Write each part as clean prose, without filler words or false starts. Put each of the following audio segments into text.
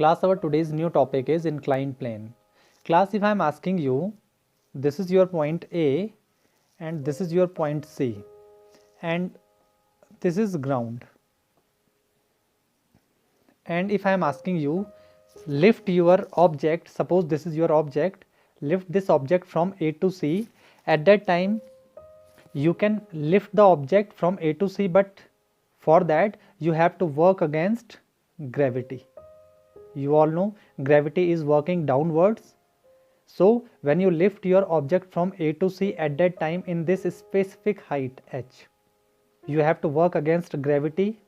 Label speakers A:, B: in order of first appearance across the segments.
A: Class, our today's new topic is inclined plane. Class, if I am asking you, this is your point A and this is your point C and this is ground. And if I am asking you, lift your object, suppose this is your object, lift this object from A to C. At that time, you can lift the object from A to C, but for that you have to work against gravity. You all know gravity is working downwards. So when you lift your object from A to C at that time in this specific height h, you have to work against gravity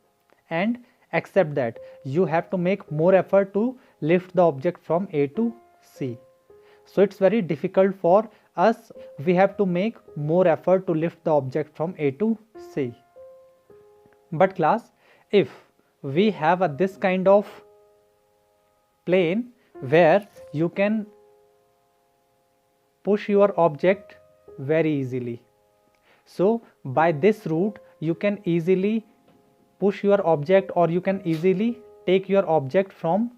A: and accept that you have to make more effort to lift the object from A to C. So it's very difficult for us. We have to make more effort to lift the object from A to C. But class, if we have this kind of plane where you can push your object very easily. So by this route you can easily push your object, or you can easily take your object from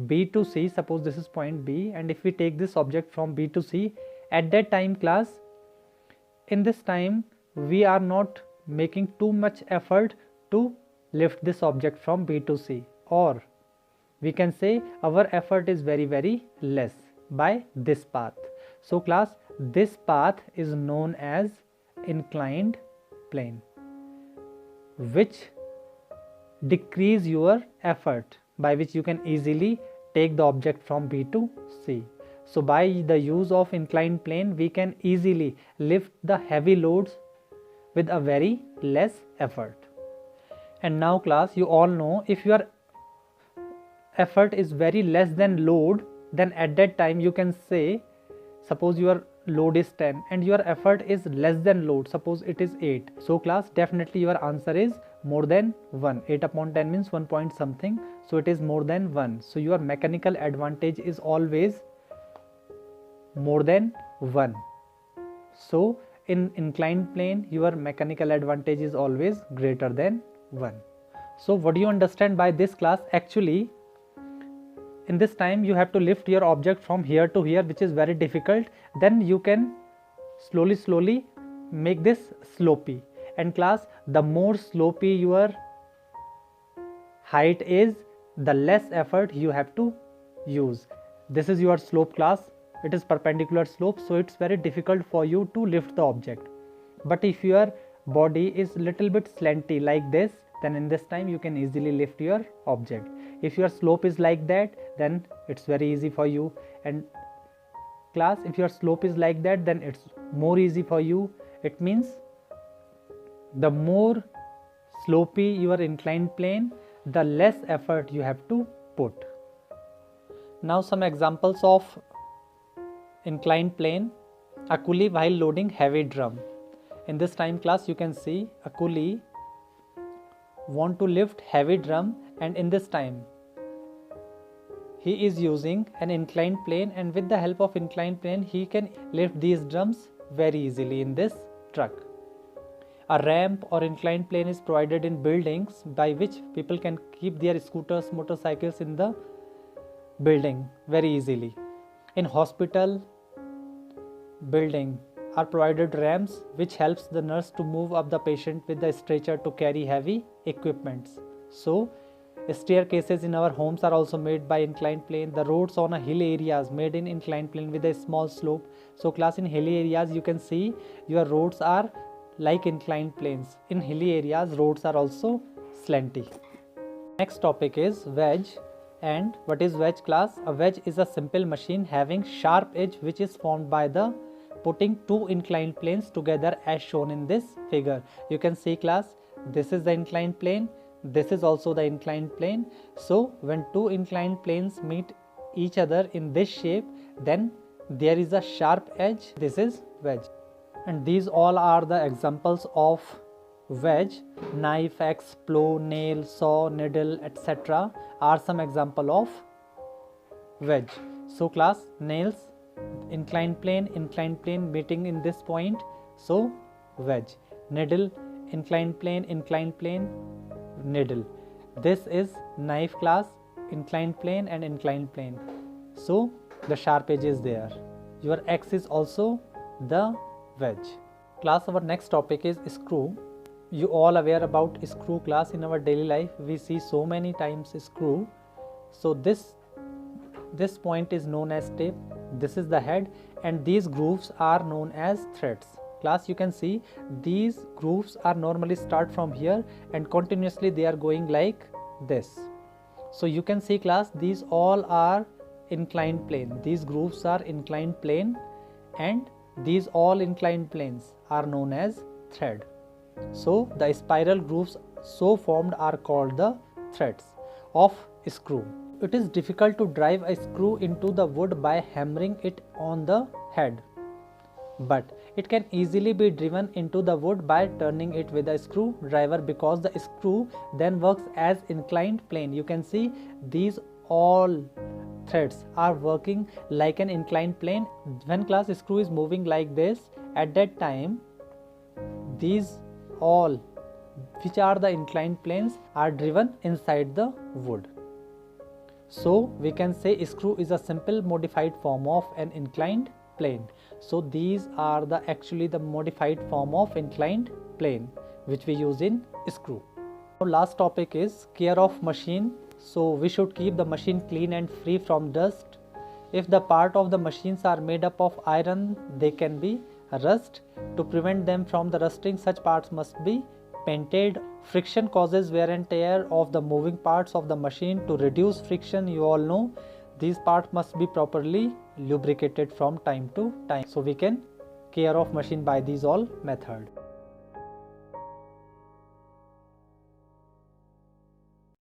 A: B to C. Suppose this is point B, and if we take this object from B to C, at that time class, in this time we are not making too much effort to lift this object from B to C, or we can say our effort is very less by this path. So class, this path is known as inclined plane, which decrease your effort, by which you can easily take the object from B to C. So by the use of inclined plane we can easily lift the heavy loads with a very less effort. And now class, you all know, if your effort is very less than load, then at that time you can say, suppose your load is 10 and your effort is less than load, suppose it is 8. So class, definitely your answer is more than 1. 8 upon 10 means 1 point something, so it is more than 1. So your mechanical advantage is always more than 1. So in inclined plane your mechanical advantage is always greater than 1. So what do you understand by this class? Actually, in this time you have to lift your object from here to here, which is very difficult. Then you can slowly make this slopey. And class, the more slopey your height is, the less effort you have to use. This is your slope class. It is perpendicular slope, so it's very difficult for you to lift the object. But if your body is little bit slanty like this, then in this time you can easily lift your object. If your slope is like that, then it's very easy for you. And class, if your slope is like that, then it's more easy for you. It means the more slopey your inclined plane, the less effort you have to put. Now some examples of inclined plane. A coolie while loading heavy drum. In this time class, you can see a coolie want to lift heavy drum, and in this time he is using an inclined plane, and with the help of inclined plane he can lift these drums very easily in this truck. A ramp or inclined plane is provided in buildings, by which people can keep their scooters, motorcycles in the building very easily. In hospital building are provided ramps which helps the nurse to move up the patient with the stretcher to carry heavy equipments. So staircases in our homes are also made by inclined plane. The roads on a hill areas made in inclined plane with a small slope. So class, in hilly areas you can see your roads are like inclined planes. In hilly areas roads are also slanty. Next topic is wedge. And what is wedge class? A wedge is a simple machine having sharp edge which is formed by the putting two inclined planes together as shown in this figure. You can see class, this is the inclined plane, this is also the inclined plane. So when two inclined planes meet each other in this shape, then there is a sharp edge. This is wedge. And these all are the examples of wedge. Knife, axe, plow, nail, saw, needle, etc. are some example of wedge. So class, nails, inclined plane meeting in this point, so wedge. Needle, inclined plane, needle. This is knife class, inclined plane and inclined plane. So the sharp edge is there. Your X is also the wedge. Class, our next topic is screw. You all aware about screw class. In our daily life we see so many times screw. So this point is known as tip, this is the head, and these grooves are known as threads. Class, you can see these grooves are normally start from here and continuously they are going like this. So you can see, class, these all are inclined plane. These grooves are inclined plane, and these all inclined planes are known as thread. So the spiral grooves so formed are called the threads of screw. It is difficult to drive a screw into the wood by hammering it on the head, but it can easily be driven into the wood by turning it with a screwdriver, because the screw then works as inclined plane. You can see these all threads are working like an inclined plane. When, class, screw is moving like this, at that time these all, which are the inclined planes, are driven inside the wood. So we can say screw is a simple modified form of an inclined plane. So these are actually the modified form of inclined plane which we use in screw. Our last topic is care of machine. So we should keep the machine clean and free from dust. If the part of the machines are made up of iron, they can be rust. To prevent them from the rusting, such parts must be painted. Friction causes wear and tear of the moving parts of the machine. To reduce friction, you all know, these parts must be properly lubricated from time to time. So we can care of machine by these all methods.